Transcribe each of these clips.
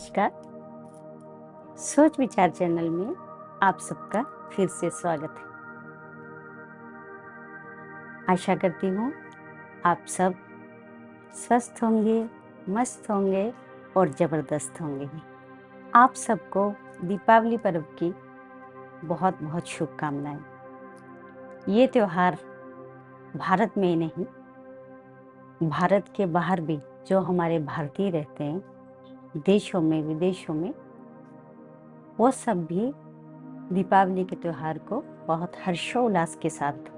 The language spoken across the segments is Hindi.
नमस्कार। सोच विचार चैनल में आप सबका फिर से स्वागत है। आशा करती हूँ आप सब स्वस्थ होंगे, मस्त होंगे और ज़बरदस्त होंगे। आप सबको दीपावली पर्व की बहुत बहुत शुभकामनाएं। ये त्योहार भारत में ही नहीं, भारत के बाहर भी जो हमारे भारतीय रहते हैं, देशों में विदेशों में, वो सब भी दीपावली के त्योहार को बहुत हर्षोल्लास के साथ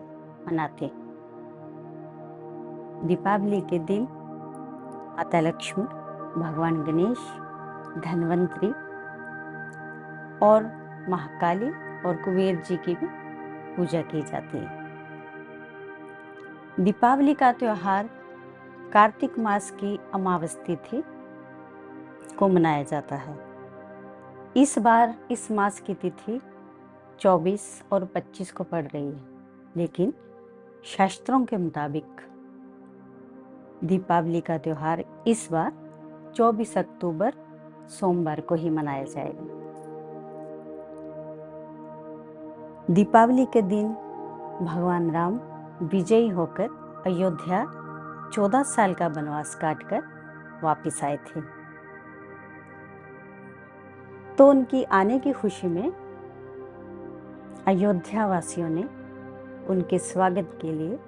मनाते हैं। दीपावली के दिन माता लक्ष्मी, भगवान गणेश, धन्वंतरी और महाकाली और कुबेर जी की भी पूजा की जाती है। दीपावली का त्योहार कार्तिक मास की अमावस तिथि को मनाया जाता है। इस बार इस मास की तिथि 24 और 25 को पड़ रही है, लेकिन शास्त्रों के मुताबिक दीपावली का त्योहार इस बार 24 अक्टूबर सोमवार को ही मनाया जाएगा। दीपावली के दिन भगवान राम विजयी होकर अयोध्या 14 साल का वनवास काटकर वापस आए थे। तो उनकी आने की खुशी में अयोध्या वासियों ने उनके स्वागत के लिए,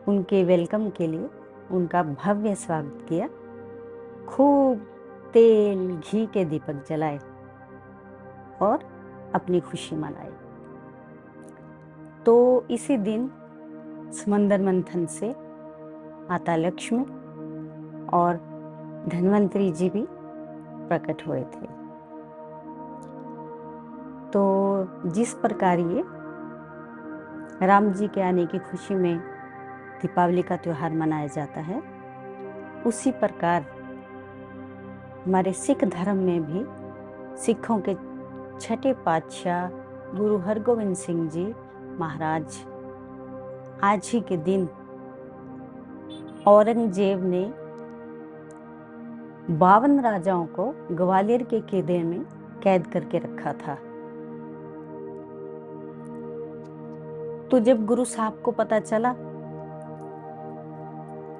उनके वेलकम के लिए उनका भव्य स्वागत किया। खूब तेल घी के दीपक जलाए और अपनी खुशी मनाई। तो इसी दिन समंदर मंथन से माता लक्ष्मी और धन्वंतरी जी भी प्रकट हुए थे। तो जिस प्रकार ये राम जी के आने की खुशी में दीपावली का त्योहार मनाया जाता है, उसी प्रकार हमारे सिख धर्म में भी सिखों के छठे पातशाह गुरु हरगोविंद सिंह जी महाराज आज ही के दिन औरंगजेब ने 52 राजाओं को ग्वालियर के किले में कैद करके रखा था। तो जब गुरु साहब को पता चला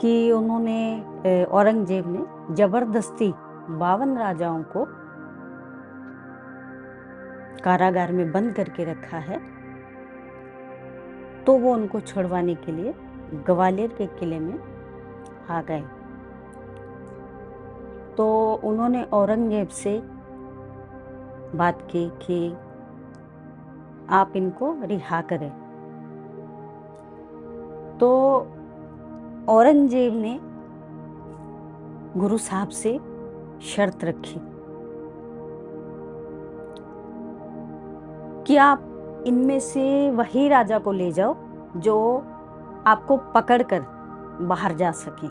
कि उन्होंने औरंगजेब ने जबरदस्ती 52 राजाओं को कारागार में बंद करके रखा है, तो वो उनको छुड़वाने के लिए ग्वालियर के किले में आ गए। तो उन्होंने औरंगजेब से बात की कि आप इनको रिहा करें। तो औरंगजेब ने गुरु साहब से शर्त रखी कि आप इनमें से वही राजा को ले जाओ जो आपको पकड़कर बाहर जा सके।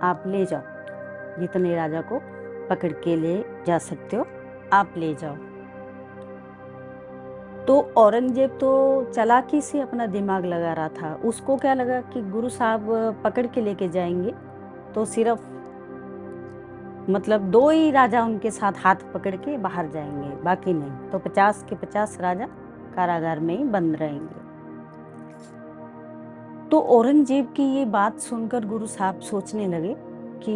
आप ले जाओ, जितने राजा को पकड़ के ले जा सकते हो आप ले जाओ। तो औरंगजेब तो चालाकी से अपना दिमाग लगा रहा था। उसको क्या लगा कि गुरु साहब पकड़ के लेके जाएंगे तो सिर्फ मतलब 2 ही राजा उनके साथ हाथ पकड़ के बाहर जाएंगे, बाकी नहीं। तो 50 के 50 राजा कारागार में ही बंद रहेंगे। तो औरंगजेब की ये बात सुनकर गुरु साहब सोचने लगे कि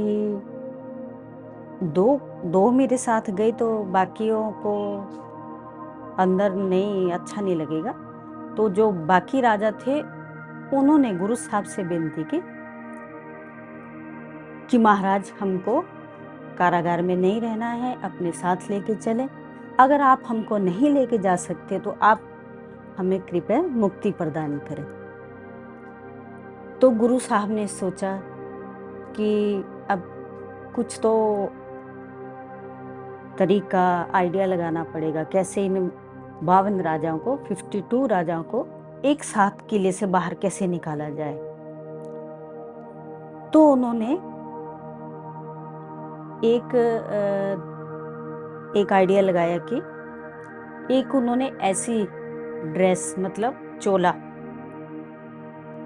दो मेरे साथ गए तो बाकियों को अंदर नहीं, अच्छा नहीं लगेगा। तो जो बाकी राजा थे उन्होंने गुरु साहब से विनती की कि महाराज हमको कारागार में नहीं रहना है, अपने साथ लेके चले। अगर आप हमको नहीं लेके जा सकते तो आप हमें कृपया मुक्ति प्रदान करें। तो गुरु साहब ने सोचा कि अब कुछ तो तरीका, आइडिया लगाना पड़ेगा, कैसे इन 52 राजाओं को, 52 राजाओं को एक साथ किले से बाहर कैसे निकाला जाए। तो उन्होंने एक आइडिया लगाया कि एक उन्होंने ऐसी ड्रेस, मतलब चोला,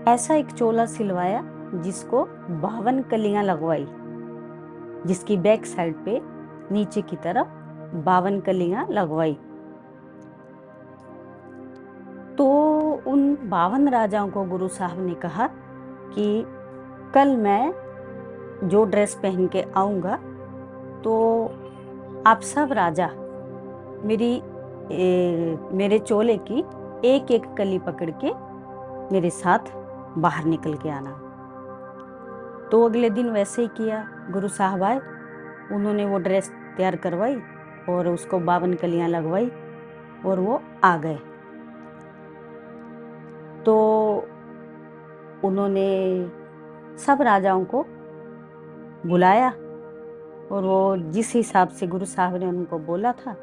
ऐसा एक चोला सिलवाया जिसको 52 कलियां लगवाई, जिसकी बैक साइड पे नीचे की तरफ 52 कलियां लगवाई। तो उन 52 राजाओं को गुरु साहब ने कहा कि कल मैं जो ड्रेस पहन के आऊँगा तो आप सब राजा मेरे चोले की एक एक कली पकड़ के मेरे साथ बाहर निकल के आना। तो अगले दिन वैसे ही किया। गुरु साहब आए, उन्होंने वो ड्रेस तैयार करवाई और उसको 52 कलियां लगवाई और वो आ गए। तो उन्होंने सब राजाओं को बुलाया और वो जिस हिसाब से गुरु साहब ने उनको बोला था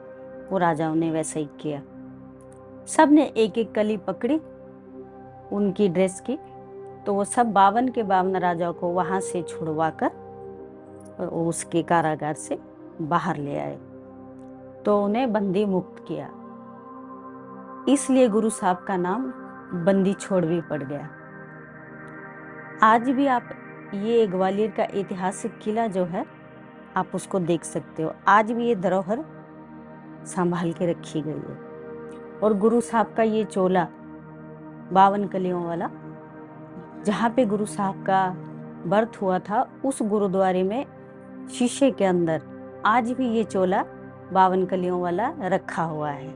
वो राजाओं ने वैसा ही किया। सब ने एक एक कली पकड़ी उनकी ड्रेस की। तो वो सब 52 के 52 राजाओं को वहां से छुड़वा कर उसके कारागार से बाहर ले आए। तो उन्हें बंदी मुक्त किया। इसलिए गुरु साहब का नाम बंदी छोड़ भी पड़ गया। आज भी आप ये ग्वालियर का ऐतिहासिक किला जो है आप उसको देख सकते हो। आज भी ये धरोहर संभाल के रखी गई है। और गुरु साहब का ये चोला 52 कलियों वाला, जहाँ पे गुरु साहब का बर्थ हुआ था उस गुरुद्वारे में शीशे के अंदर आज भी ये चोला 52 कलियों वाला रखा हुआ है।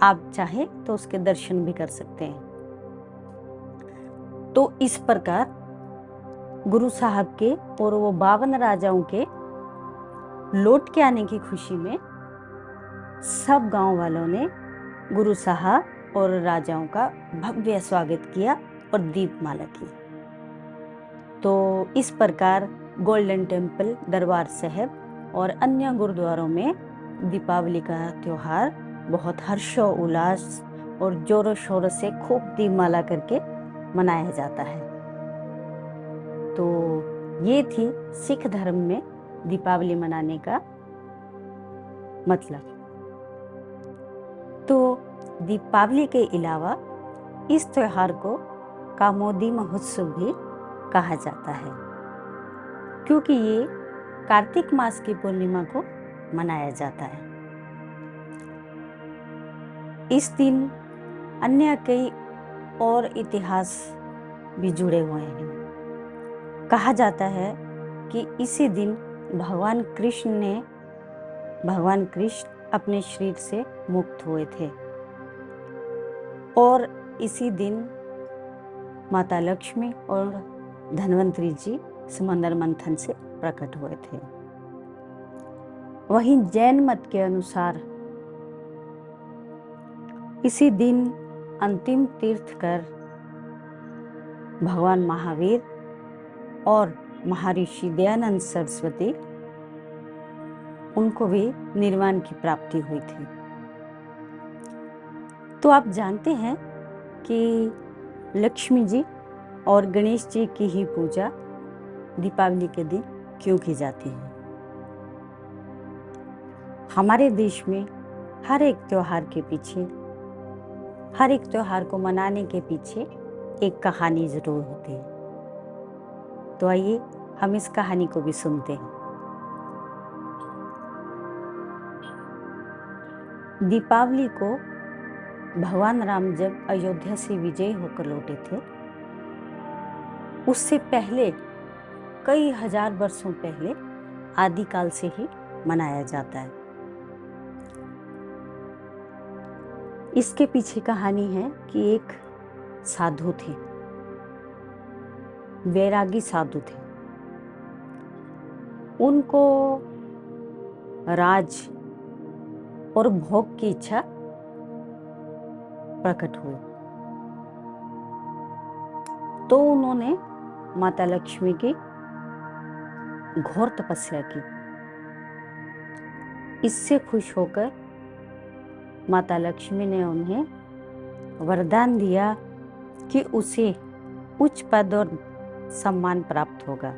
आप चाहे तो उसके दर्शन भी कर सकते हैं। तो इस प्रकार गुरु साहब के और वो 52 राजाओं के लौट के आने की खुशी में सब गांव वालों ने गुरु साहब और राजाओं का भव्य स्वागत किया और दीपमाला की। तो इस प्रकार गोल्डन टेम्पल, दरबार साहब और अन्य गुरुद्वारों में दीपावली का त्योहार बहुत हर्षोल्लास और जोरों शोरों से खूब दीपमाला करके मनाया जाता है। तो ये थी सिख धर्म में दीपावली मनाने का मतलब। तो दीपावली के अलावा इस त्योहार को कामोदी महोत्सव भी कहा जाता है, क्योंकि ये कार्तिक मास की पूर्णिमा को मनाया जाता है। इस दिन अन्य कई और इतिहास भी जुड़े हुए हैं। कहा जाता है कि इसी दिन भगवान कृष्ण अपने शरीर से मुक्त हुए थे और इसी दिन माता लक्ष्मी और धन्वंतरी जी समंदर मंथन से प्रकट हुए थे। वहीं जैन मत के अनुसार इसी दिन अंतिम तीर्थकर भगवान महावीर और महर्षि दयानंद सरस्वती उनको भी निर्वाण की प्राप्ति हुई थी। तो आप जानते हैं कि लक्ष्मी जी और गणेश जी की ही पूजा दीपावली के दिन क्यों की जाती है। हमारे देश में हर एक त्योहार के पीछे, हर एक त्योहार को मनाने के पीछे एक कहानी जरूर होती है। तो आइए हम इस कहानी को भी सुनते हैं। दीपावली को भगवान राम जब अयोध्या से विजयी होकर लौटे थे, उससे पहले कई हजार वर्षों पहले आदिकाल से ही मनाया जाता है। इसके पीछे कहानी है कि एक साधु थे, वैरागी साधु थे। उनको राज और भोग की इच्छा प्रकट हुई। तो उन्होंने माता लक्ष्मी की घोर तपस्या की। इससे खुश होकर माता लक्ष्मी ने उन्हें वरदान दिया कि उसे उच्च पद और सम्मान प्राप्त होगा।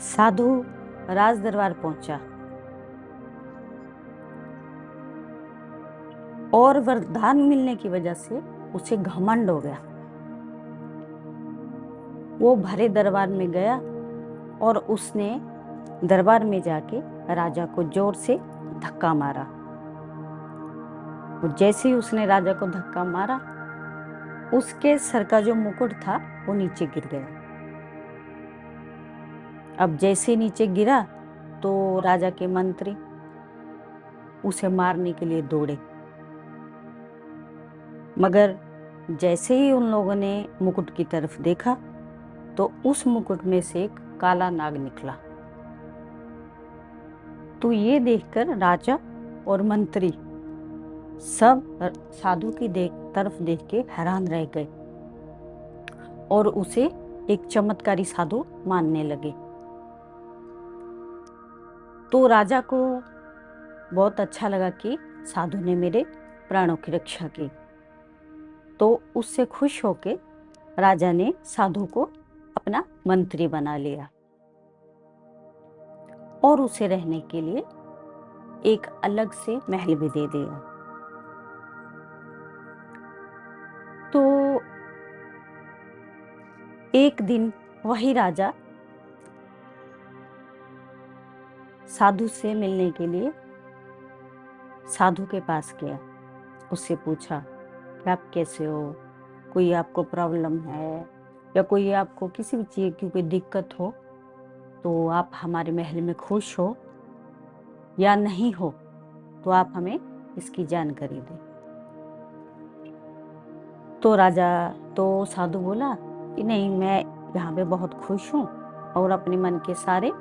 साधु राज दरबार पहुंचा और वरदान मिलने की वजह से उसे घमंड हो गया। वो भरे दरबार में गया और उसने दरबार में जाके राजा को जोर से धक्का मारा। और जैसे ही उसने राजा को धक्का मारा, उसके सर का जो मुकुट था वो नीचे गिर गया। अब जैसे नीचे गिरा तो राजा के मंत्री उसे मारने के लिए दौड़े, मगर जैसे ही उन लोगों ने मुकुट की तरफ देखा तो उस मुकुट में से एक काला नाग निकला। तो ये देखकर राजा और मंत्री सब साधु की तरफ देख के हैरान रह गए और उसे एक चमत्कारी साधु मानने लगे। तो राजा को बहुत अच्छा लगा कि साधु ने मेरे प्राणों की रक्षा की। तो उससे खुश होके राजा ने साधु को अपना मंत्री बना लिया और उसे रहने के लिए एक अलग से महल भी दे दिया। तो एक दिन वही राजा साधु से मिलने के लिए साधु के पास गया। उससे पूछा कि आप कैसे हो, कोई आपको प्रॉब्लम है या कोई आपको किसी भी चीज़ की कोई दिक्कत हो तो आप हमारे महल में खुश हो या नहीं हो, तो आप हमें इसकी जानकारी दें। तो साधु बोला कि नहीं, मैं यहाँ पे बहुत खुश हूँ और अपने मन के सारे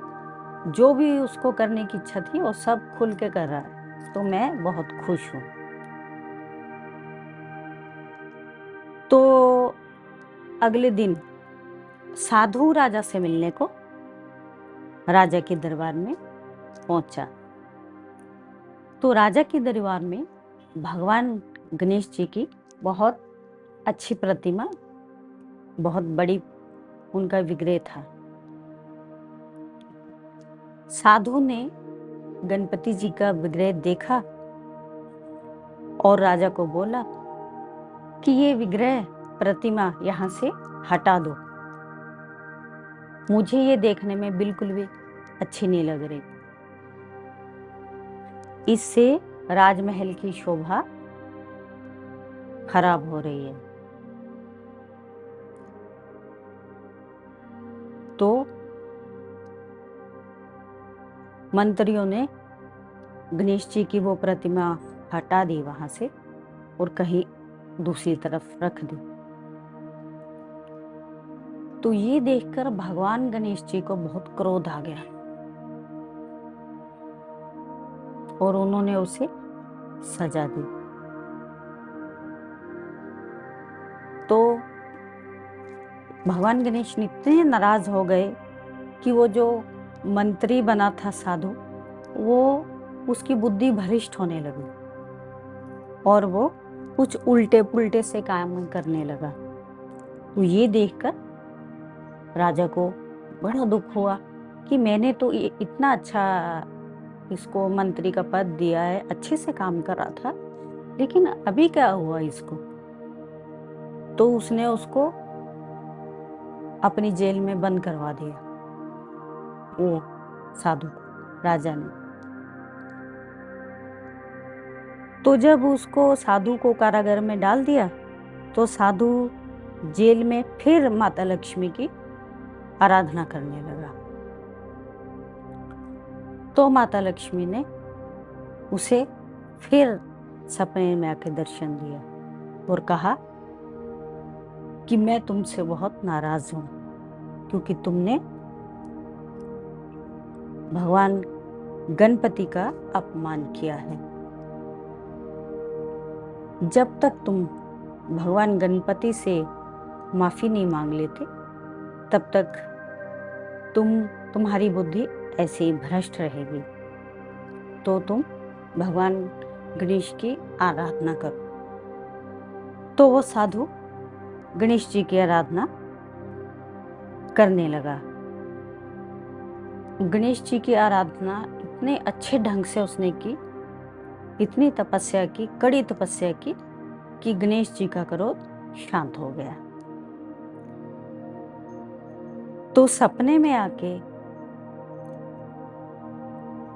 जो भी उसको करने की इच्छा थी वो सब खुल के कर रहा है, तो मैं बहुत खुश हूँ। तो अगले दिन साधु राजा से मिलने को राजा के दरबार में पहुंचा। तो राजा के दरबार में भगवान गणेश जी की बहुत अच्छी प्रतिमा, बहुत बड़ी उनका विग्रह था। साधु ने गणपति जी का विग्रह देखा और राजा को बोला कि ये विग्रह प्रतिमा यहाँ से हटा दो, मुझे ये देखने में बिल्कुल भी अच्छी नहीं लग रही, इससे राजमहल की शोभा खराब हो रही है। तो मंत्रियों ने गणेश जी की वो प्रतिमा हटा दी वहां से और कहीं दूसरी तरफ रख दी। तो ये देखकर भगवान गणेश जी को बहुत क्रोध आ गया और उन्होंने उसे सजा दी। तो भगवान गणेश इतने नाराज हो गए कि वो जो मंत्री बना था साधु, वो उसकी बुद्धि भ्रष्ट होने लगी और वो कुछ उल्टे पुल्टे से काम करने लगा। तो ये देखकर राजा को बड़ा दुख हुआ कि मैंने तो इतना अच्छा इसको मंत्री का पद दिया है, अच्छे से काम कर रहा था, लेकिन अभी क्या हुआ इसको। तो उसने उसको अपनी जेल में बंद करवा दिया, वो साधु को, राजा ने। तो जब उसको साधु को कारागार में डाल दिया तो साधु जेल में फिर माता लक्ष्मी की आराधना करने लगा। तो माता लक्ष्मी ने उसे फिर सपने में आके दर्शन दिया और कहा कि मैं तुमसे बहुत नाराज हूं क्योंकि तुमने भगवान गणपति का अपमान किया है। जब तक तुम भगवान गणपति से माफी नहीं मांग लेते तब तक तुम्हारी बुद्धि ऐसे ही भ्रष्ट रहेगी। तो तुम भगवान गणेश की आराधना करो। तो वो साधु गणेश जी की आराधना करने लगा। गणेश जी की आराधना इतने अच्छे ढंग से उसने की, इतनी तपस्या की, कड़ी तपस्या की कि गणेश जी का क्रोध शांत हो गया। तो सपने में आके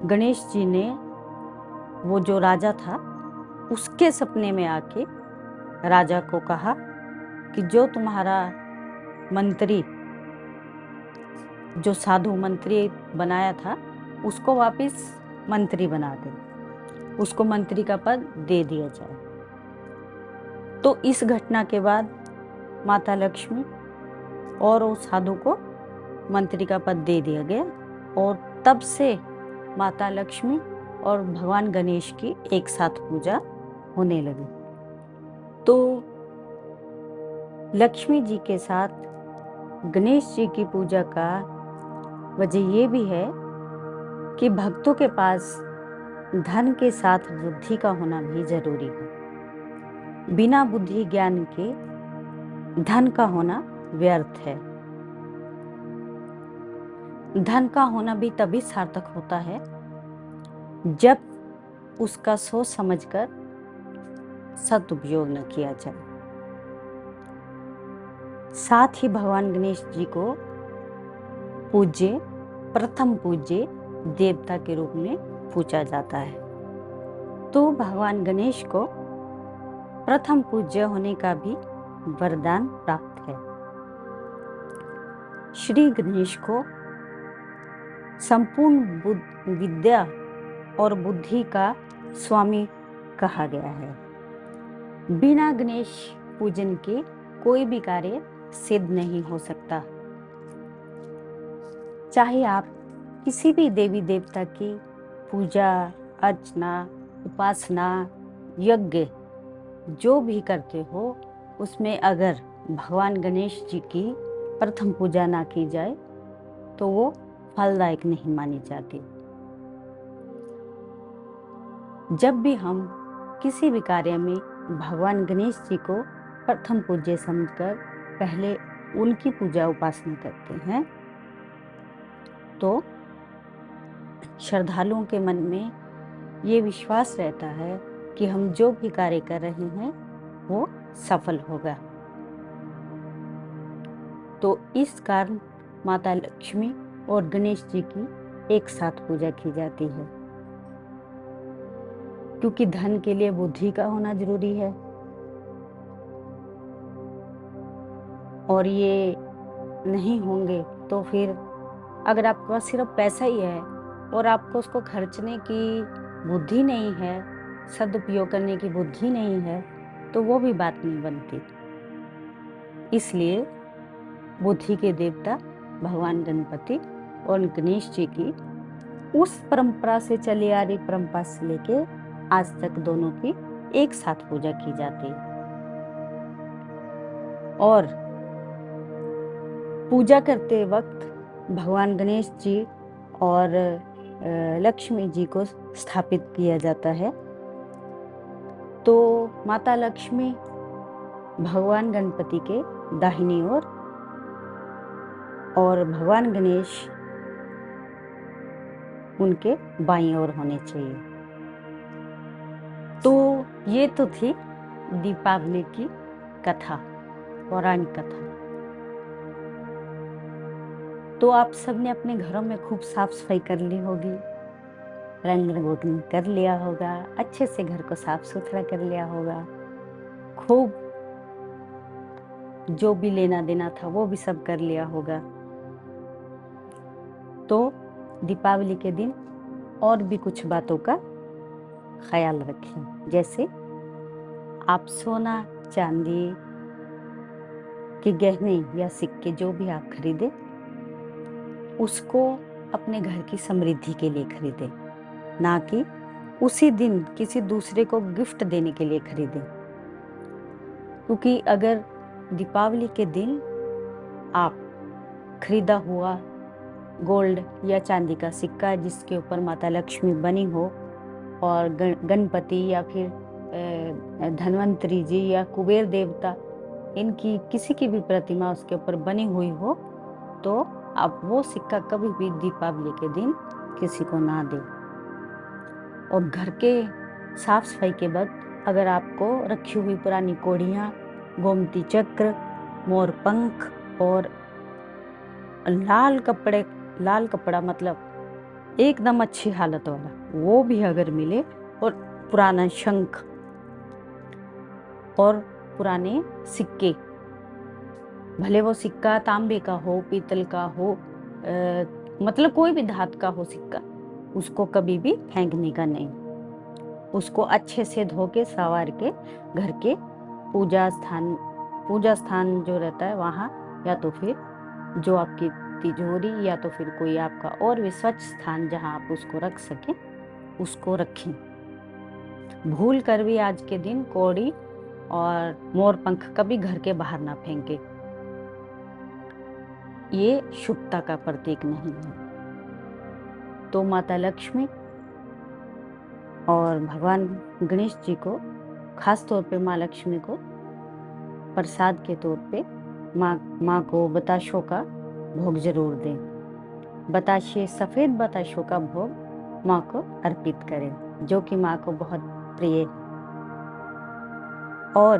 गणेश जी ने वो जो राजा था उसके सपने में आके राजा को कहा कि जो तुम्हारा मंत्री, जो साधु मंत्री बनाया था, उसको वापस मंत्री बना दे, उसको मंत्री का पद दे दिया जाए। तो इस घटना के बाद माता लक्ष्मी और उस साधु को मंत्री का पद दे दिया गया और तब से माता लक्ष्मी और भगवान गणेश की एक साथ पूजा होने लगी। तो लक्ष्मी जी के साथ गणेश जी की पूजा का वजह ये भी है कि भक्तों के पास धन के साथ बुद्धि का होना भी जरूरी है। बिना बुद्धि ज्ञान के धन का होना व्यर्थ है। धन का होना भी तभी सार्थक होता है जब उसका सोच समझकर सदुपयोग न किया जाए। साथ ही भगवान गणेश जी को पूज्य, प्रथम पूज्य देवता के रूप में पूजा जाता है। तो भगवान गणेश को प्रथम पूज्य होने का भी वरदान प्राप्त है। श्री गणेश को संपूर्ण विद्या और बुद्धि का स्वामी कहा गया है। बिना गणेश पूजन के कोई भी कार्य सिद्ध नहीं हो सकता। चाहे आप किसी भी देवी देवता की पूजा अर्चना, उपासना, यज्ञ जो भी करते हो, उसमें अगर भगवान गणेश जी की प्रथम पूजा ना की जाए तो वो फलदायक नहीं मानी जाती। जब भी हम किसी भी कार्य में भगवान गणेश जी को प्रथम पूज्य समझकर पहले उनकी पूजा उपासना करते हैं तो श्रद्धालुओं के मन में ये विश्वास रहता है कि हम जो भी कार्य कर रहे हैं वो सफल होगा। तो इस कारण माता लक्ष्मी और गणेश जी की एक साथ पूजा की जाती है, क्योंकि धन के लिए बुद्धि का होना जरूरी है और ये नहीं होंगे तो फिर अगर आपके पास सिर्फ पैसा ही है और आपको उसको खर्चने की बुद्धि नहीं है, सदुपयोग करने की बुद्धि नहीं है, तो वो भी बात नहीं बनती। इसलिए बुद्धि के देवता भगवान गणपति और गणेश जी की उस परंपरा से चली आ रही परंपरा से लेके आज तक दोनों की एक साथ पूजा की जाती है। और पूजा करते वक्त भगवान गणेश जी और लक्ष्मी जी को स्थापित किया जाता है। तो माता लक्ष्मी भगवान गणपति के दाहिनी ओर और भगवान गणेश उनके बाईं ओर होने चाहिए। तो ये तो थी दीपावली की कथा, पौराणिक कथा। तो आप सबने अपने घरों में खूब साफ सफाई कर ली होगी, रंग रोगन कर लिया होगा, अच्छे से घर को साफ सुथरा कर लिया होगा, खूब जो भी लेना देना था वो भी सब कर लिया होगा। तो दीपावली के दिन और भी कुछ बातों का ख्याल रखें, जैसे आप सोना चांदी के गहने या सिक्के जो भी आप खरीदे उसको अपने घर की समृद्धि के लिए खरीदें, ना कि उसी दिन किसी दूसरे को गिफ्ट देने के लिए खरीदें। क्योंकि अगर दीपावली के दिन आप खरीदा हुआ गोल्ड या चांदी का सिक्का जिसके ऊपर माता लक्ष्मी बनी हो और गणपति या फिर धन्वंतरी जी या कुबेर देवता, इनकी किसी की भी प्रतिमा उसके ऊपर बनी हुई हो, तो आप वो सिक्का कभी भी दीपावली के दिन किसी को ना दें। और घर के साफ सफाई के वक्त अगर आपको रखी हुई पुरानी कोड़ियाँ, गोमती चक्र, मोर पंख और लाल कपड़ा मतलब एकदम अच्छी हालत वाला, वो भी अगर मिले, और पुराना शंख और पुराने सिक्के, भले वो सिक्का तांबे का हो, पीतल का हो, मतलब कोई भी धातु का हो सिक्का, उसको कभी भी फेंकने का नहीं। उसको अच्छे से धो के संवार के घर के पूजा स्थान जो रहता है वहाँ, या तो फिर जो आपकी तिजोरी, या तो फिर कोई आपका और भी स्वच्छ स्थान जहाँ आप उसको रख सकें, उसको रखें। भूल कर भी आज के दिन कौड़ी और मोर पंख कभी घर के बाहर ना फेंके, ये शुभता का प्रतीक नहीं है। तो माता लक्ष्मी और भगवान गणेश जी को, खास तौर पे माँ लक्ष्मी को प्रसाद के तौर पे माँ को बताशों का भोग जरूर दें। बताशे, सफेद बताशों का भोग माँ को अर्पित करें, जो कि माँ को बहुत प्रिय है। और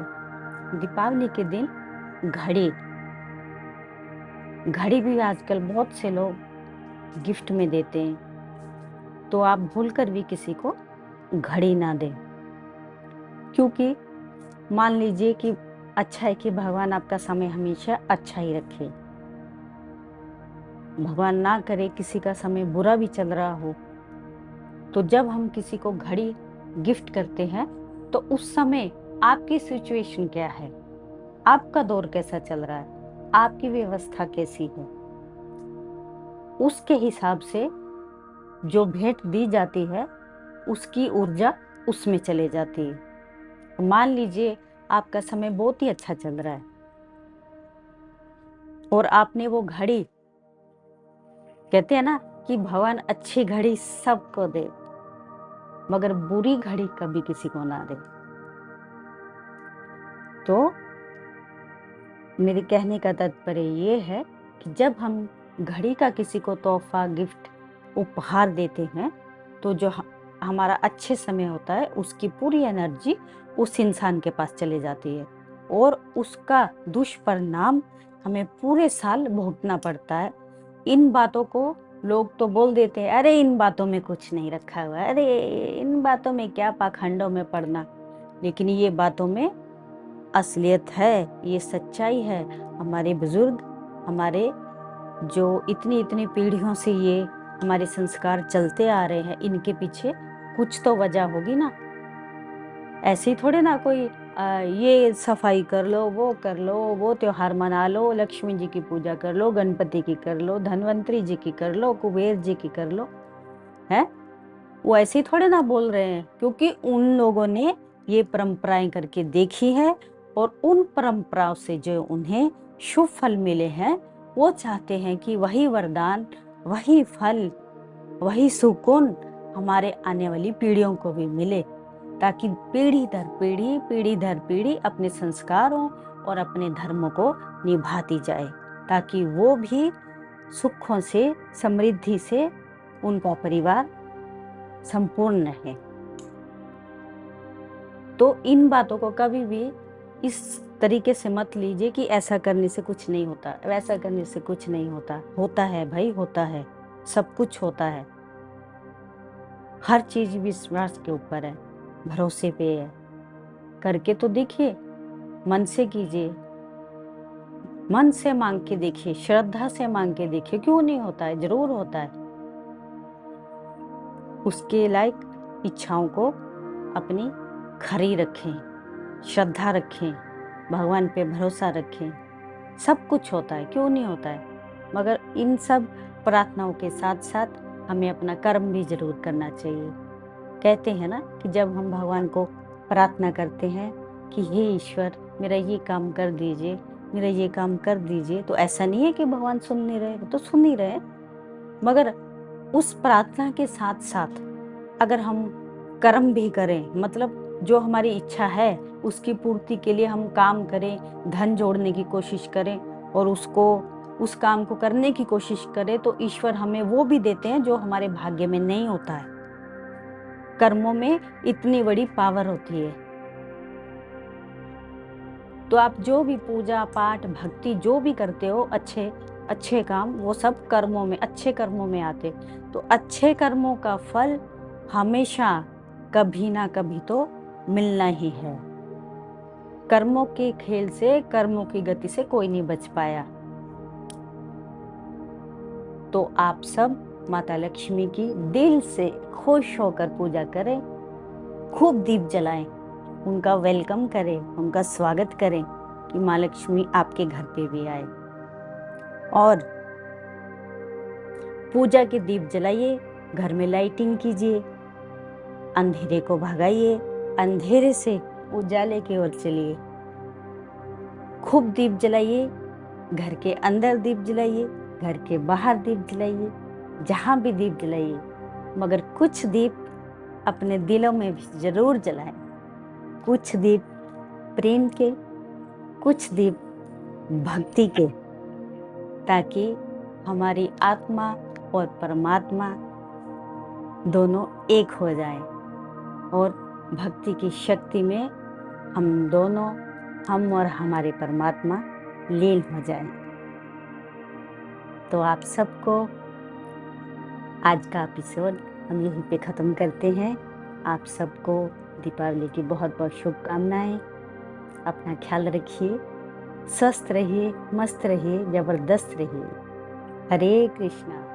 दीपावली के दिन घड़ी भी आजकल बहुत से लोग गिफ्ट में देते हैं, तो आप भूलकर भी किसी को घड़ी ना दें, क्योंकि मान लीजिए कि अच्छा है कि भगवान आपका समय हमेशा अच्छा ही रखे, भगवान ना करे किसी का समय बुरा भी चल रहा हो, तो जब हम किसी को घड़ी गिफ्ट करते हैं तो उस समय आपकी सिचुएशन क्या है, आपका दौर कैसा चल रहा है, आपकी व्यवस्था कैसी है, उसके हिसाब से जो भेंट दी जाती है उसकी ऊर्जा उसमें चले जाती है। मान लीजिए आपका समय बहुत ही अच्छा चल रहा है और आपने वो घड़ी, कहते हैं ना कि भगवान अच्छी घड़ी सबको दे, मगर बुरी घड़ी कभी किसी को ना दे। तो मेरे कहने का तात्पर्य ये है कि जब हम घड़ी का किसी को तोहफा, गिफ्ट, उपहार देते हैं, तो जो हमारा अच्छे समय होता है उसकी पूरी एनर्जी उस इंसान के पास चले जाती है और उसका दुष्परिणाम हमें पूरे साल भुगतना पड़ता है। इन बातों को लोग तो बोल देते हैं, अरे इन बातों में कुछ नहीं रखा हुआ है, अरे इन बातों में क्या पाखंडों में पड़ना, लेकिन ये बातों में असलियत है, ये सच्चाई है। हमारे बुजुर्ग, हमारे जो इतनी पीढ़ियों से ये हमारे संस्कार चलते आ रहे हैं, इनके पीछे कुछ तो वजह होगी ना। ऐसे ही थोड़े ना कोई ये सफाई कर लो, वो कर लो, वो त्योहार मना लो, लक्ष्मी जी की पूजा कर लो, गणपति की कर लो, धनवंतरी जी की कर लो, कुबेर जी की कर लो, है वो ऐसे ही थोड़े ना बोल रहे हैं, क्योंकि उन लोगों ने ये परंपराएं करके देखी है और उन परंपराओं से जो उन्हें शुभ फल मिले हैं, वो चाहते हैं कि वही वरदान, वही फल, वही सुकून हमारे आने वाली पीढ़ियों को भी मिले, ताकि पीढ़ी दर पीढ़ी अपने संस्कारों और अपने धर्मों को निभाती जाए, ताकि वो भी सुखों से, समृद्धि से उनका परिवार संपूर्ण है। तो इन बातों को कभी भी इस तरीके से मत लीजिए कि ऐसा करने से कुछ नहीं होता, वैसा करने से कुछ नहीं होता। होता है भाई, होता है, सब कुछ होता है। हर चीज विश्वास के ऊपर है, भरोसे पे है। करके तो देखिए, मन से कीजिए, मन से मांग के देखिए, श्रद्धा से मांग के देखिए, क्यों नहीं होता है, जरूर होता है। उसके लायक इच्छाओं को अपनी खरी रखें, श्रद्धा रखें, भगवान पे भरोसा रखें, सब कुछ होता है, क्यों नहीं होता है। मगर इन सब प्रार्थनाओं के साथ साथ हमें अपना कर्म भी जरूर करना चाहिए। कहते हैं ना कि जब हम भगवान को प्रार्थना करते हैं कि हे ईश्वर मेरा ये काम कर दीजिए, मेरा ये काम कर दीजिए, तो ऐसा नहीं है कि भगवान सुन नहीं रहे, तो सुन ही रहे, मगर उस प्रार्थना के साथ साथ अगर हम कर्म भी करें, मतलब जो हमारी इच्छा है उसकी पूर्ति के लिए हम काम करें, धन जोड़ने की कोशिश करें और उस काम को करने की कोशिश करें, तो ईश्वर हमें वो भी देते हैं जो हमारे भाग्य में नहीं होता है। कर्मों में इतनी बड़ी पावर होती है। तो आप जो भी पूजा पाठ, भक्ति जो भी करते हो, अच्छे अच्छे काम वो सब कर्मों में, अच्छे कर्मों में आते। तो अच्छे कर्मों का फल हमेशा कभी ना कभी तो मिलना ही है। कर्मों के खेल से, कर्मों की गति से कोई नहीं बच पाया। तो आप सब माता लक्ष्मी की दिल से खुश होकर पूजा करें, खूब दीप जलाएं, उनका वेलकम करें, उनका स्वागत करें कि माँ लक्ष्मी आपके घर पे भी आए। और पूजा के दीप जलाइए, घर में लाइटिंग कीजिए, अंधेरे को भगाइए, अंधेरे से उजाले की ओर चलिए। खूब दीप जलाइए, घर के अंदर दीप जलाइए, घर के बाहर दीप जलाइए, जहाँ भी दीप जलाइए, मगर कुछ दीप अपने दिलों में भी जरूर जलाएं। कुछ दीप प्रेम के, कुछ दीप भक्ति के, ताकि हमारी आत्मा और परमात्मा दोनों एक हो जाएं और भक्ति की शक्ति में हम दोनों, हम और हमारे परमात्मा लीन हो जाएं। तो आप सबको आज का एपिसोड हम यहीं पे ख़त्म करते हैं। आप सबको दीपावली की बहुत बहुत शुभकामनाएं। अपना ख्याल रखिए, स्वस्थ रहिए, मस्त रहिए, जबरदस्त रहिए। हरे कृष्णा।